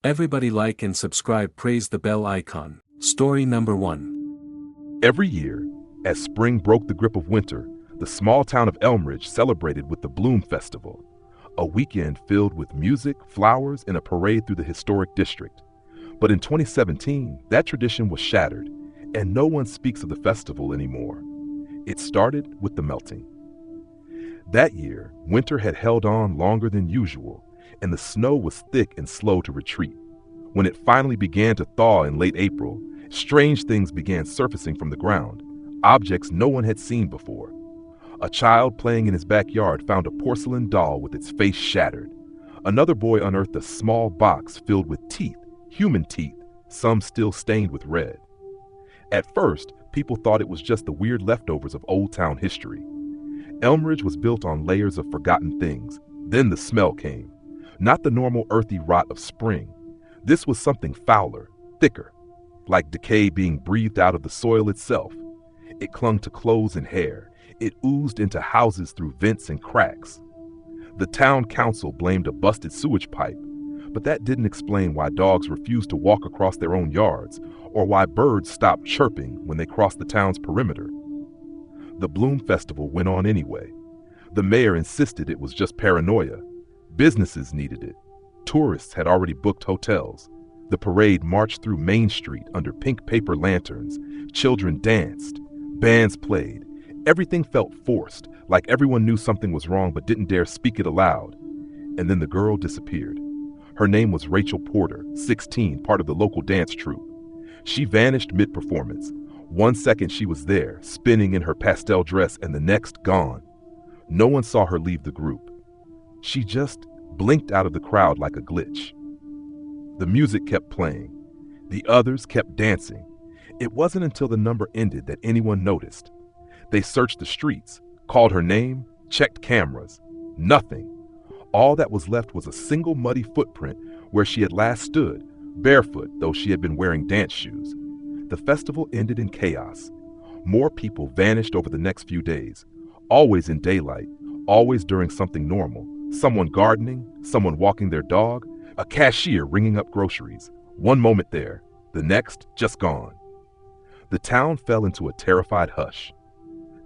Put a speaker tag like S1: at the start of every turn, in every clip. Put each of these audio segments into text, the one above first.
S1: Everybody like and subscribe, praise the bell icon. Story number 1.
S2: Every year, as spring broke the grip of winter, the small town of Elmridge celebrated with the Bloom Festival, a weekend filled with music, flowers, and a parade through the historic district. But in 2017, that tradition was shattered, and no one speaks of the festival anymore. It started with the melting. That year, winter had held on longer than usual, and the snow was thick and slow to retreat. When it finally began to thaw in late April, strange things began surfacing from the ground, objects no one had seen before. A child playing in his backyard found a porcelain doll with its face shattered. Another boy unearthed a small box filled with teeth, human teeth, some still stained with red. At first, people thought it was just the weird leftovers of old town history. Elmridge was built on layers of forgotten things. Then the smell came. Not the normal earthy rot of spring. This was something fouler, thicker, like decay being breathed out of the soil itself. It clung to clothes and hair. It oozed into houses through vents and cracks. The town council blamed a busted sewage pipe, but that didn't explain why dogs refused to walk across their own yards, or why birds stopped chirping when they crossed the town's perimeter. The Bloom Festival went on anyway. The mayor insisted it was just paranoia. Businesses needed it. Tourists had already booked hotels. The parade marched through Main Street under pink paper lanterns. Children danced. Bands played. Everything felt forced, like everyone knew something was wrong but didn't dare speak it aloud. And then the girl disappeared. Her name was Rachel Porter, 16, part of the local dance troupe. She vanished mid-performance. 1 second she was there, spinning in her pastel dress, and the next gone. No one saw her leave the group. She just blinked out of the crowd like a glitch. The music kept playing. The others kept dancing. It wasn't until the number ended that anyone noticed. They searched the streets, called her name, checked cameras. Nothing. All that was left was a single muddy footprint where she had last stood, barefoot though she had been wearing dance shoes. The festival ended in chaos. More people vanished over the next few days, always in daylight, always during something normal. Someone gardening, someone walking their dog, a cashier ringing up groceries. One moment there, the next just gone. The town fell into a terrified hush.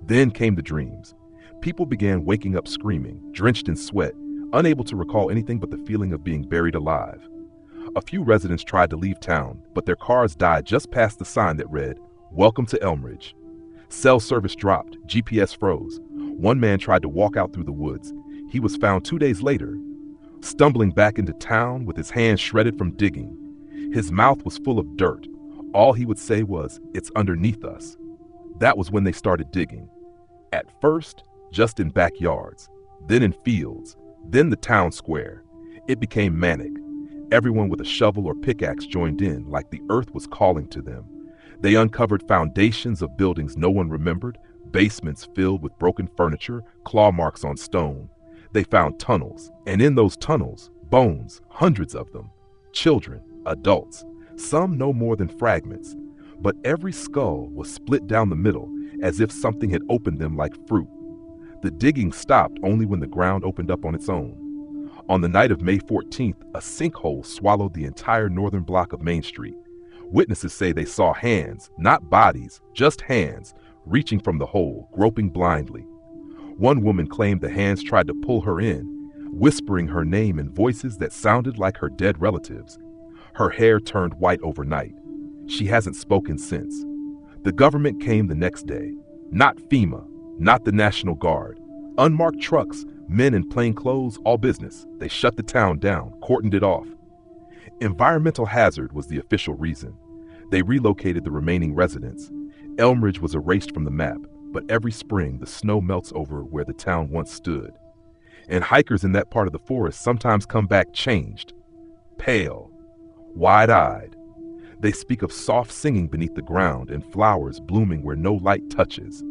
S2: Then came the dreams. People began waking up screaming, drenched in sweat, unable to recall anything but the feeling of being buried alive. A few residents tried to leave town, but their cars died just past the sign that read, "Welcome to Elmridge." Cell service dropped, GPS froze. One man tried to walk out through the woods. He was found 2 days later, stumbling back into town with his hands shredded from digging. His mouth was full of dirt. All he would say was, "It's underneath us." That was when they started digging. At first, just in backyards, then in fields, then the town square. It became manic. Everyone with a shovel or pickaxe joined in, like the earth was calling to them. They uncovered foundations of buildings no one remembered, basements filled with broken furniture, claw marks on stone. They found tunnels, and in those tunnels, bones, hundreds of them. Children, adults, some no more than fragments. But every skull was split down the middle, as if something had opened them like fruit. The digging stopped only when the ground opened up on its own. On the night of May 14th, a sinkhole swallowed the entire northern block of Main Street. Witnesses say they saw hands, not bodies, just hands, reaching from the hole, groping blindly. One woman claimed the hands tried to pull her in, whispering her name in voices that sounded like her dead relatives. Her hair turned white overnight. She hasn't spoken since. The government came the next day. Not FEMA, not the National Guard. Unmarked trucks, men in plain clothes, all business. They shut the town down, cordoned it off. Environmental hazard was the official reason. They relocated the remaining residents. Elmridge was erased from the map, but every spring the snow melts over where the town once stood. And hikers in that part of the forest sometimes come back changed, pale, wide-eyed. They speak of soft singing beneath the ground and flowers blooming where no light touches.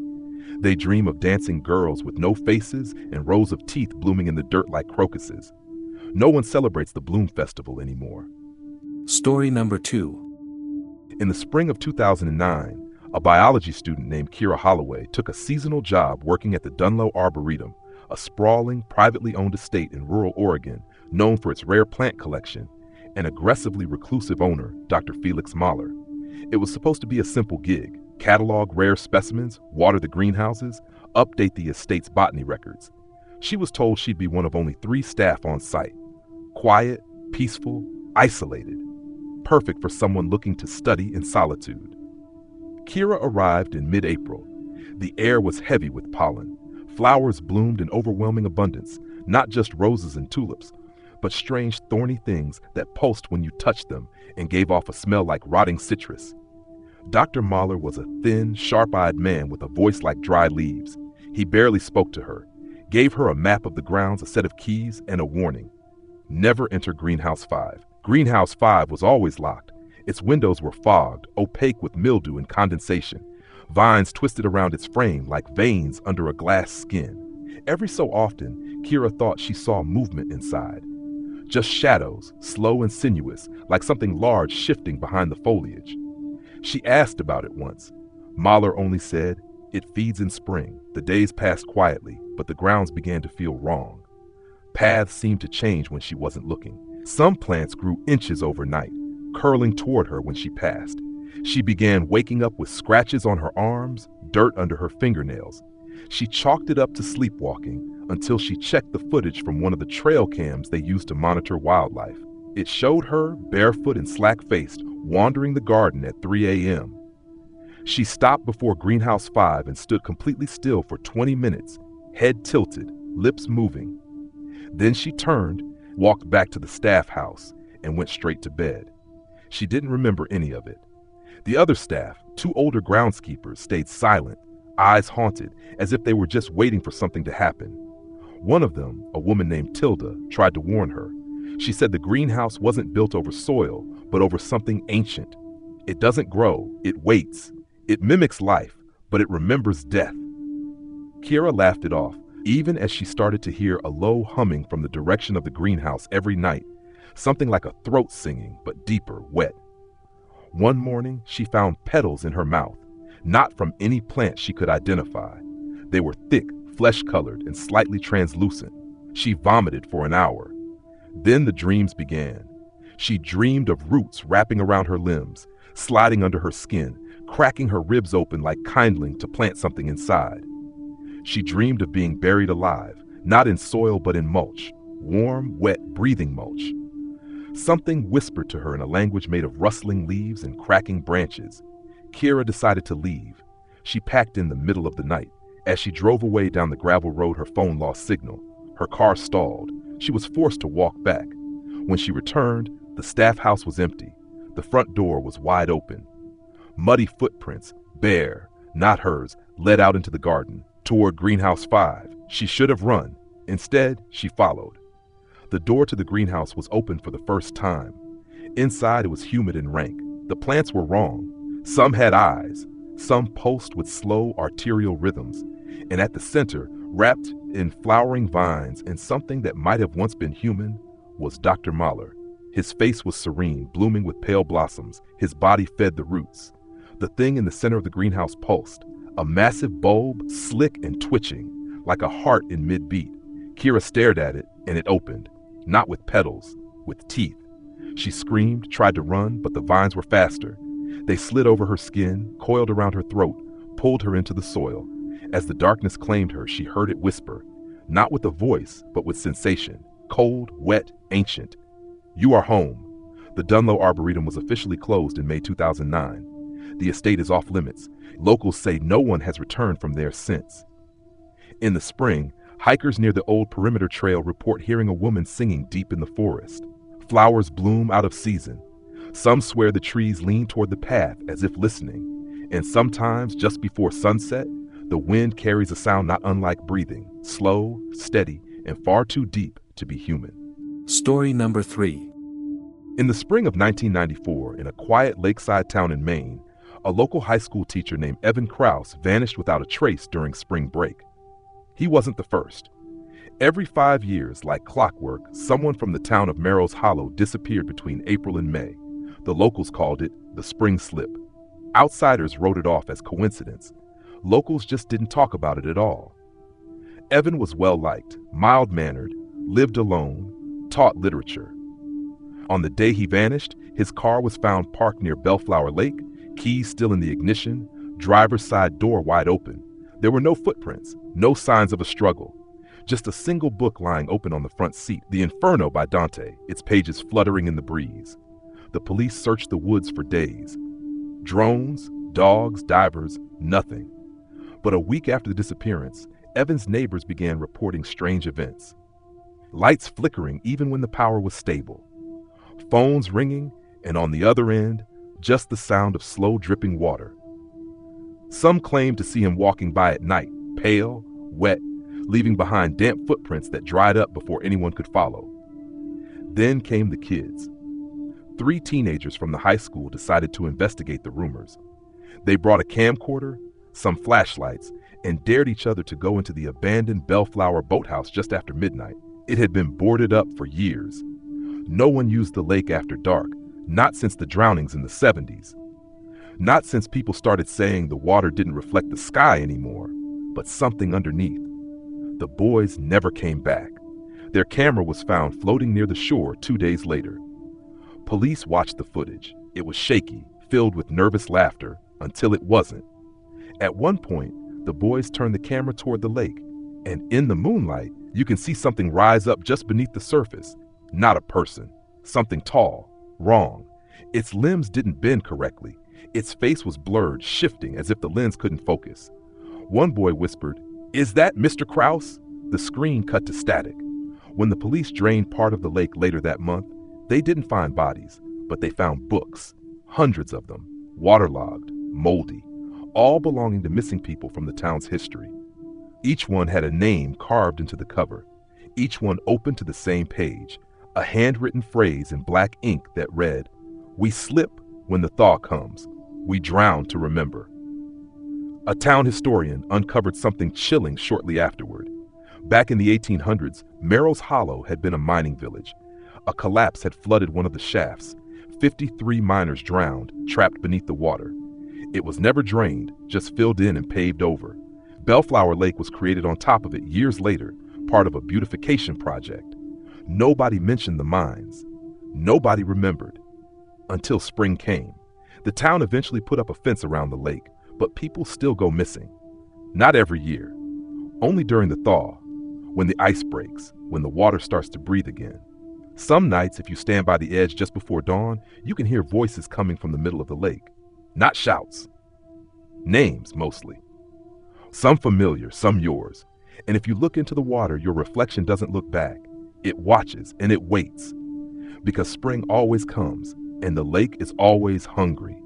S2: They dream of dancing girls with no faces and rows of teeth blooming in the dirt like crocuses. No one celebrates the Bloom Festival anymore.
S1: Story number 2.
S2: In the spring of 2009, a biology student named Kira Holloway took a seasonal job working at the Dunlow Arboretum, a sprawling, privately owned estate in rural Oregon known for its rare plant collection, an aggressively reclusive owner, Dr. Felix Mahler. It was supposed to be a simple gig: catalog rare specimens, water the greenhouses, update the estate's botany records. She was told she'd be one of only 3 staff on site. Quiet, peaceful, isolated. Perfect for someone looking to study in solitude. Kira arrived in mid-April. The air was heavy with pollen. Flowers bloomed in overwhelming abundance, not just roses and tulips, but strange thorny things that pulsed when you touched them and gave off a smell like rotting citrus. Dr. Mahler was a thin, sharp-eyed man with a voice like dry leaves. He barely spoke to her, gave her a map of the grounds, a set of keys, and a warning. Never enter Greenhouse 5. Greenhouse 5 was always locked. Its windows were fogged, opaque with mildew and condensation. Vines twisted around its frame like veins under a glass skin. Every so often, Kira thought she saw movement inside. Just shadows, slow and sinuous, like something large shifting behind the foliage. She asked about it once. Mahler only said, "It feeds in spring." The days passed quietly, but the grounds began to feel wrong. Paths seemed to change when she wasn't looking. Some plants grew inches overnight, curling toward her when she passed. She began waking up with scratches on her arms, dirt under her fingernails. She chalked it up to sleepwalking until she checked the footage from one of the trail cams they used to monitor wildlife. It showed her, barefoot and slack-faced, wandering the garden at 3 a.m. She stopped before Greenhouse 5 and stood completely still for 20 minutes, head tilted, lips moving. Then she turned, walked back to the staff house, and went straight to bed. She didn't remember any of it. The other staff, 2 older groundskeepers, stayed silent, eyes haunted, as if they were just waiting for something to happen. One of them, a woman named Tilda, tried to warn her. She said the greenhouse wasn't built over soil, but over something ancient. It doesn't grow, it waits. It mimics life, but it remembers death. Kira laughed it off, even as she started to hear a low humming from the direction of the greenhouse every night, something like a throat singing, but deeper, wet. One morning, she found petals in her mouth, not from any plant she could identify. They were thick, flesh-colored, and slightly translucent. She vomited for an hour. Then the dreams began. She dreamed of roots wrapping around her limbs, sliding under her skin, cracking her ribs open like kindling to plant something inside. She dreamed of being buried alive, not in soil but in mulch, warm, wet, breathing mulch. Something whispered to her in a language made of rustling leaves and cracking branches. Kira decided to leave. She packed in the middle of the night. As she drove away down the gravel road, her phone lost signal. Her car stalled. She was forced to walk back. When she returned, the staff house was empty. The front door was wide open. Muddy footprints, bare, not hers, led out into the garden, toward Greenhouse 5. She should have run. Instead, she followed. The door to the greenhouse was open for the first time. Inside, it was humid and rank. The plants were wrong. Some had eyes. Some pulsed with slow arterial rhythms. And at the center, wrapped in flowering vines and something that might have once been human, was Dr. Mahler. His face was serene, blooming with pale blossoms. His body fed the roots. The thing in the center of the greenhouse pulsed, a massive bulb, slick and twitching, like a heart in mid-beat. Kira stared at it, and it opened, not with petals, with teeth. She screamed, tried to run, but the vines were faster. They slid over her skin, coiled around her throat, pulled her into the soil. As the darkness claimed her, she heard it whisper, not with a voice, but with sensation, cold, wet, ancient. "You are home." The Dunlow Arboretum was officially closed in May 2009. The estate is off limits. Locals say no one has returned from there since. In the spring, hikers near the old perimeter trail report hearing a woman singing deep in the forest. Flowers bloom out of season. Some swear the trees lean toward the path as if listening. And sometimes, just before sunset, the wind carries a sound not unlike breathing, slow, steady, and far too deep to be human.
S1: Story number 3.
S2: In the spring of 1994, in a quiet lakeside town in Maine, a local high school teacher named Evan Krause vanished without a trace during spring break. He wasn't the first. Every 5 years, like clockwork, someone from the town of Merrill's Hollow disappeared between April and May. The locals called it the spring slip. Outsiders wrote it off as coincidence. Locals just didn't talk about it at all. Evan was well-liked, mild-mannered, lived alone, taught literature. On the day he vanished, his car was found parked near Bellflower Lake, keys still in the ignition, driver's side door wide open. There were no footprints, no signs of a struggle. Just a single book lying open on the front seat, The Inferno by Dante, its pages fluttering in the breeze. The police searched the woods for days. Drones, dogs, divers, nothing. But a week after the disappearance, Evan's neighbors began reporting strange events. Lights flickering even when the power was stable. Phones ringing, and on the other end, just the sound of slow dripping water. Some claimed to see him walking by at night, pale, wet, leaving behind damp footprints that dried up before anyone could follow. Then came the kids. 3 teenagers from the high school decided to investigate the rumors. They brought a camcorder, some flashlights, and dared each other to go into the abandoned Bellflower boathouse just after midnight. It had been boarded up for years. No one used the lake after dark, not since the drownings in the 70s. Not since people started saying the water didn't reflect the sky anymore, but something underneath. The boys never came back. Their camera was found floating near the shore 2 days later. Police watched the footage. It was shaky, filled with nervous laughter, until it wasn't. At one point, the boys turned the camera toward the lake, and in the moonlight, you can see something rise up just beneath the surface. Not a person. Something tall. Wrong. Its limbs didn't bend correctly. Its face was blurred, shifting as if the lens couldn't focus. One boy whispered, "Is that Mr. Krause?" The screen cut to static. When the police drained part of the lake later that month, they didn't find bodies, but they found books, hundreds of them, waterlogged, moldy, all belonging to missing people from the town's history. Each one had a name carved into the cover, each one open to the same page, a handwritten phrase in black ink that read, "We slip when the thaw comes. We drown to remember." A town historian uncovered something chilling shortly afterward. Back in the 1800s, Merrill's Hollow had been a mining village. A collapse had flooded one of the shafts. 53 miners drowned, trapped beneath the water. It was never drained, just filled in and paved over. Bellflower Lake was created on top of it years later, part of a beautification project. Nobody mentioned the mines. Nobody remembered. Until spring came. The town eventually put up a fence around the lake, but people still go missing. Not every year. Only during the thaw, when the ice breaks, when the water starts to breathe again. Some nights, if you stand by the edge just before dawn, you can hear voices coming from the middle of the lake. Not shouts. Names, mostly. Some familiar, some yours. And if you look into the water, your reflection doesn't look back. It watches and it waits. Because spring always comes, and the lake is always hungry.